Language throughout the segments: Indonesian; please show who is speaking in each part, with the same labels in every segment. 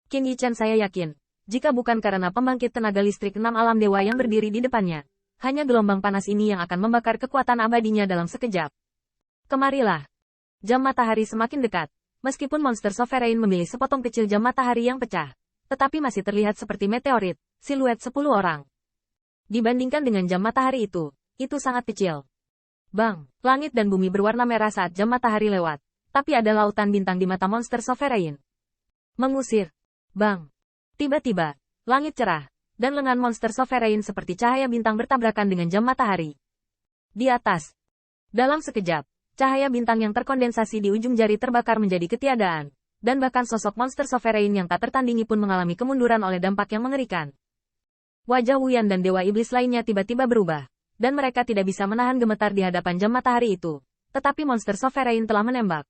Speaker 1: Qin Yichen, saya yakin, jika bukan karena pembangkit tenaga listrik 6 alam dewa yang berdiri di depannya, hanya gelombang panas ini yang akan membakar kekuatan abadinya dalam sekejap. Kemarilah. Jam matahari semakin dekat. Meskipun monster Sovereign memilih sepotong kecil jam matahari yang pecah, tetapi masih terlihat seperti meteorit, siluet 10 orang. Dibandingkan dengan jam matahari itu sangat kecil. Bang, langit dan bumi berwarna merah saat jam matahari lewat, tapi ada lautan bintang di mata monster Sovereign. Mengusir. Bang. Tiba-tiba, langit cerah, dan lengan monster Sovereign seperti cahaya bintang bertabrakan dengan jam matahari. Di atas. Dalam sekejap, cahaya bintang yang terkondensasi di ujung jari terbakar menjadi ketiadaan, dan bahkan sosok monster Sovereign yang tak tertandingi pun mengalami kemunduran oleh dampak yang mengerikan. Wajah Wuyan dan Dewa Iblis lainnya tiba-tiba berubah, dan mereka tidak bisa menahan gemetar di hadapan jam matahari itu, tetapi monster Sovereign telah menembak.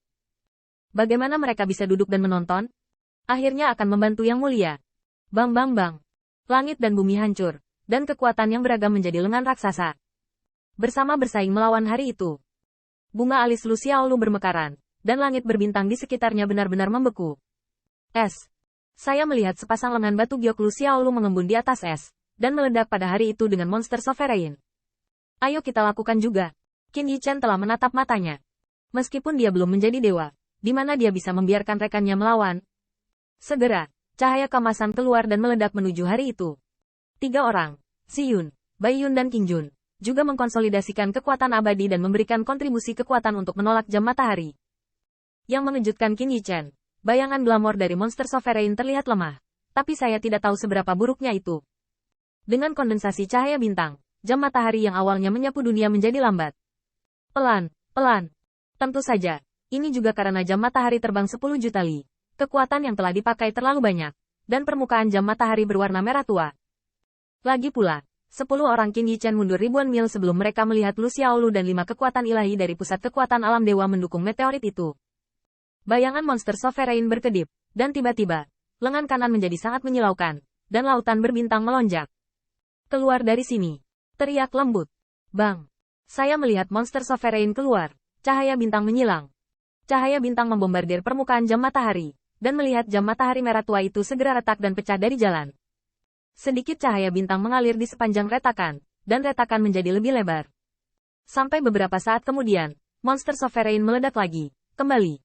Speaker 1: Bagaimana mereka bisa duduk dan menonton? Akhirnya akan membantu yang mulia. Bang bang bang. Langit dan bumi hancur, dan kekuatan yang beragam menjadi lengan raksasa. Bersama bersaing melawan hari itu. Bunga alis Lu Xiaolu bermekaran, dan langit berbintang di sekitarnya benar-benar membeku. Es. Saya melihat sepasang lengan batu giok Lu Xiaolu mengembun di atas es, dan meledak pada hari itu dengan monster Sovereign. Ayo kita lakukan juga. Qin Yichen telah menatap matanya. Meskipun dia belum menjadi dewa, di mana dia bisa membiarkan rekannya melawan. Segera, cahaya kemasan keluar dan meledak menuju hari itu. 3 orang, Ziyun, Baiyun dan Qingjun, juga mengkonsolidasikan kekuatan abadi dan memberikan kontribusi kekuatan untuk menolak jam matahari. Yang mengejutkan Qin Yichen, bayangan glamor dari monster Sovereign terlihat lemah, tapi saya tidak tahu seberapa buruknya itu. Dengan kondensasi cahaya bintang, jam matahari yang awalnya menyapu dunia menjadi lambat. Pelan, pelan. Tentu saja, ini juga karena jam matahari terbang 10 juta li. Kekuatan yang telah dipakai terlalu banyak, dan permukaan jam matahari berwarna merah tua. Lagi pula, 10 orang Qin Yichen mundur ribuan mil sebelum mereka melihat Lu Xiaolu dan 5 kekuatan ilahi dari pusat kekuatan alam dewa mendukung meteorit itu. Bayangan monster Sovereign berkedip, dan tiba-tiba, lengan kanan menjadi sangat menyilaukan, dan lautan berbintang melonjak. Keluar dari sini. Teriak lembut. Bang. Saya melihat monster Sovereign keluar, cahaya bintang menyilang. Cahaya bintang membombardir permukaan jam matahari, dan melihat jam matahari merah tua itu segera retak dan pecah dari jalan. Sedikit cahaya bintang mengalir di sepanjang retakan, dan retakan menjadi lebih lebar. Sampai beberapa saat kemudian, monster Sovereign meledak lagi, kembali.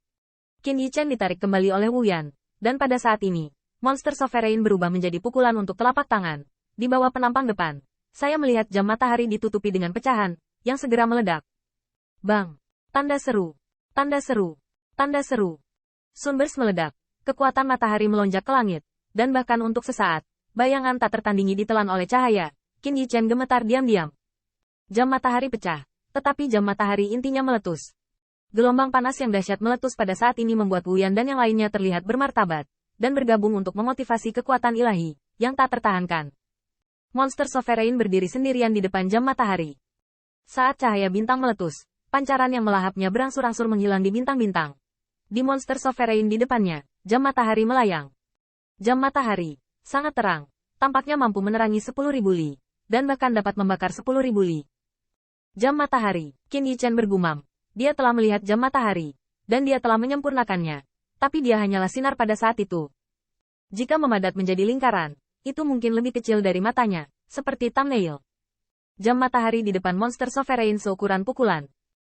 Speaker 1: Qin Yichen ditarik kembali oleh Wuyan, dan pada saat ini, monster Sovereign berubah menjadi pukulan untuk telapak tangan. Di bawah penampang depan, saya melihat jam matahari ditutupi dengan pecahan, yang segera meledak. Bang! Tanda seru! Tanda seru! Tanda seru! Sunburst meledak. Kekuatan matahari melonjak ke langit, dan bahkan untuk sesaat, bayangan tak tertandingi ditelan oleh cahaya. Qin Yichen gemetar diam-diam. Jam matahari pecah, tetapi jam matahari intinya meletus. Gelombang panas yang dahsyat meletus pada saat ini membuat Wuyan dan yang lainnya terlihat bermartabat, dan bergabung untuk memotivasi kekuatan ilahi, yang tak tertahankan. Monster Sovereign berdiri sendirian di depan jam matahari. Saat cahaya bintang meletus, pancaran yang melahapnya berangsur-angsur menghilang di bintang-bintang. Di monster Sovereign di depannya, jam matahari melayang. Jam matahari, sangat terang, tampaknya mampu menerangi 10.000 li, dan bahkan dapat membakar 10.000 li. Jam matahari, Qin Yichen bergumam. Dia telah melihat jam matahari, dan dia telah menyempurnakannya. Tapi dia hanyalah sinar pada saat itu. Jika memadat menjadi lingkaran, itu mungkin lebih kecil dari matanya, seperti thumbnail. Jam matahari di depan monster Sovereign seukuran pukulan.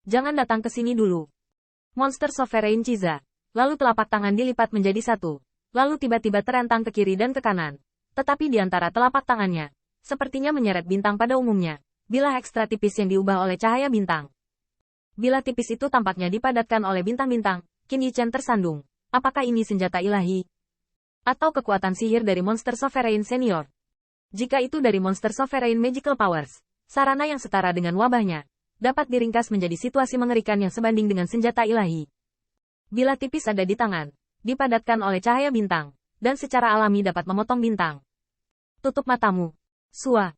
Speaker 1: Jangan datang ke sini dulu. Monster Sovereign ciza. Lalu telapak tangan dilipat menjadi satu. Lalu tiba-tiba terentang ke kiri dan ke kanan. Tetapi di antara telapak tangannya, sepertinya menyeret bintang pada umumnya. Bilah ekstra tipis yang diubah oleh cahaya bintang. Bilah tipis itu tampaknya dipadatkan oleh bintang-bintang. Qin Yichen tersandung. Apakah ini senjata ilahi? Atau kekuatan sihir dari monster Sovereign senior? Jika itu dari monster Sovereign Magical Powers, sarana yang setara dengan wabahnya, dapat diringkas menjadi situasi mengerikan yang sebanding dengan senjata ilahi. Bila tipis ada di tangan, dipadatkan oleh cahaya bintang, dan secara alami dapat memotong bintang. Tutup matamu. Sua.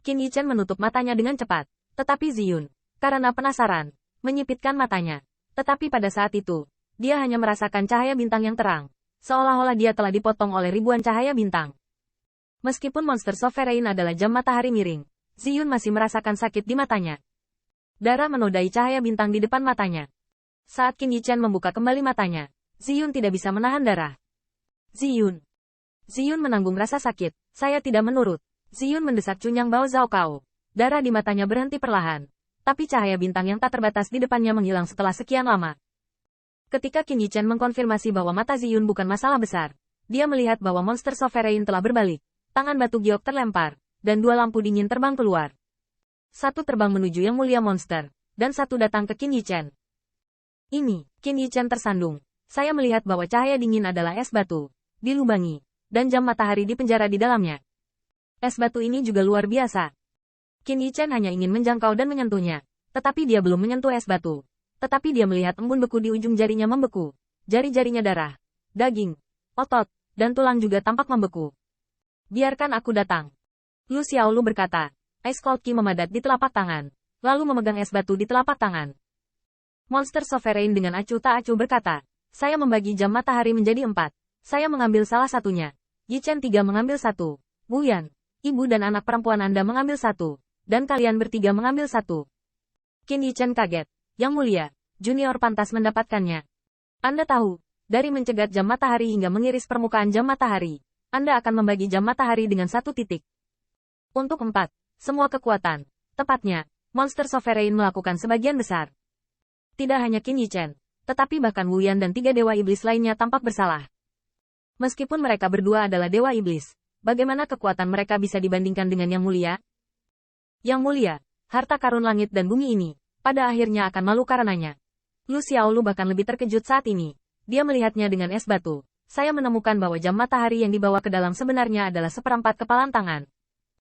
Speaker 1: Qin Yichen menutup matanya dengan cepat, tetapi Ziyun, karena penasaran, menyipitkan matanya. Tetapi pada saat itu, dia hanya merasakan cahaya bintang yang terang, seolah-olah dia telah dipotong oleh ribuan cahaya bintang. Meskipun monster Sovereign adalah jam matahari miring, Ziyun masih merasakan sakit di matanya. Darah menodai cahaya bintang di depan matanya. Saat Qin Yichen membuka kembali matanya, Ziyun tidak bisa menahan darah. Ziyun. Ziyun menanggung rasa sakit. Saya tidak menurut. Ziyun mendesak Cunyang Bao Zhao Kao. Darah di matanya berhenti perlahan. Tapi cahaya bintang yang tak terbatas di depannya menghilang setelah sekian lama. Ketika Qin Yichen mengkonfirmasi bahwa mata Ziyun bukan masalah besar, dia melihat bahwa monster Sovereign telah berbalik. Tangan batu giok terlempar, dan dua lampu dingin terbang keluar. Satu terbang menuju Yang Mulia Monster, dan satu datang ke Qin Yichen. Ini, Qin Yichen tersandung. Saya melihat bahwa cahaya dingin adalah es batu, dilubangi, dan jam matahari di penjara di dalamnya. Es batu ini juga luar biasa. Qin Yichen hanya ingin menjangkau dan menyentuhnya, tetapi dia belum menyentuh es batu. Tetapi dia melihat embun beku di ujung jarinya membeku. Jari-jarinya darah, daging, otot, dan tulang juga tampak membeku. Biarkan aku datang. Lu Xiaolu berkata. Ice Cold Ki memadat di telapak tangan, lalu memegang es batu di telapak tangan. Monster Sovereign dengan acuh tak acuh berkata, saya membagi jam matahari menjadi 4. Saya mengambil salah satunya. Yichen 3 mengambil 1. Wuyan, ibu dan anak perempuan Anda mengambil 1. Dan kalian bertiga mengambil 1. Qin Yichen kaget. Yang mulia, junior pantas mendapatkannya. Anda tahu, dari mencegat jam matahari hingga mengiris permukaan jam matahari, Anda akan membagi jam matahari dengan 1 titik. Untuk 4, semua kekuatan, tepatnya, monster Sovereign melakukan sebagian besar. Tidak hanya Qin Yichen, tetapi bahkan Wuyan dan 3 dewa iblis lainnya tampak bersalah. Meskipun mereka berdua adalah dewa iblis, bagaimana kekuatan mereka bisa dibandingkan dengan Yang Mulia? Yang Mulia, harta karun langit dan bumi ini, pada akhirnya akan malu karenanya. Lu Xiaolu bahkan lebih terkejut saat ini. Dia melihatnya dengan es batu. Saya menemukan bahwa jam matahari yang dibawa ke dalam sebenarnya adalah 1/4 kepalan tangan.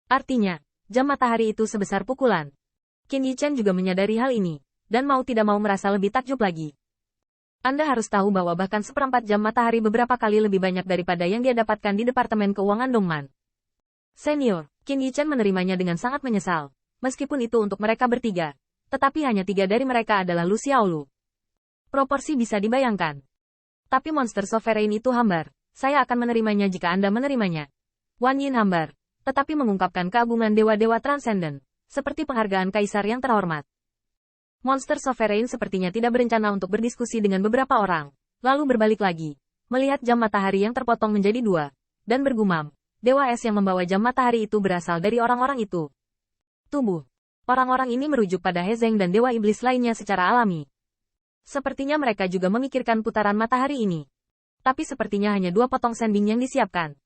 Speaker 1: Artinya, jam matahari itu sebesar pukulan. Qin Yichen juga menyadari hal ini, dan mau tidak mau merasa lebih takjub lagi. Anda harus tahu bahwa bahkan 1/4 jam matahari beberapa kali lebih banyak daripada yang dia dapatkan di Departemen Keuangan Dongman. Senior, Qin Yichen menerimanya dengan sangat menyesal. Meskipun itu untuk mereka bertiga, tetapi hanya 3 dari mereka adalah Lu Xiaolu. Proporsi bisa dibayangkan. Tapi monster Sovereign itu hambar. Saya akan menerimanya jika Anda menerimanya. Wan Yin hambar, tetapi mengungkapkan keagungan dewa-dewa transenden, seperti penghargaan kaisar yang terhormat. Monster Sovereign sepertinya tidak berencana untuk berdiskusi dengan beberapa orang, lalu berbalik lagi, melihat jam matahari yang terpotong menjadi 2, dan bergumam, dewa es yang membawa jam matahari itu berasal dari orang-orang itu. Tubuh. Orang-orang ini merujuk pada Hezeng dan dewa iblis lainnya secara alami. Sepertinya mereka juga memikirkan putaran matahari ini. Tapi sepertinya hanya 2 potong sanding yang disiapkan.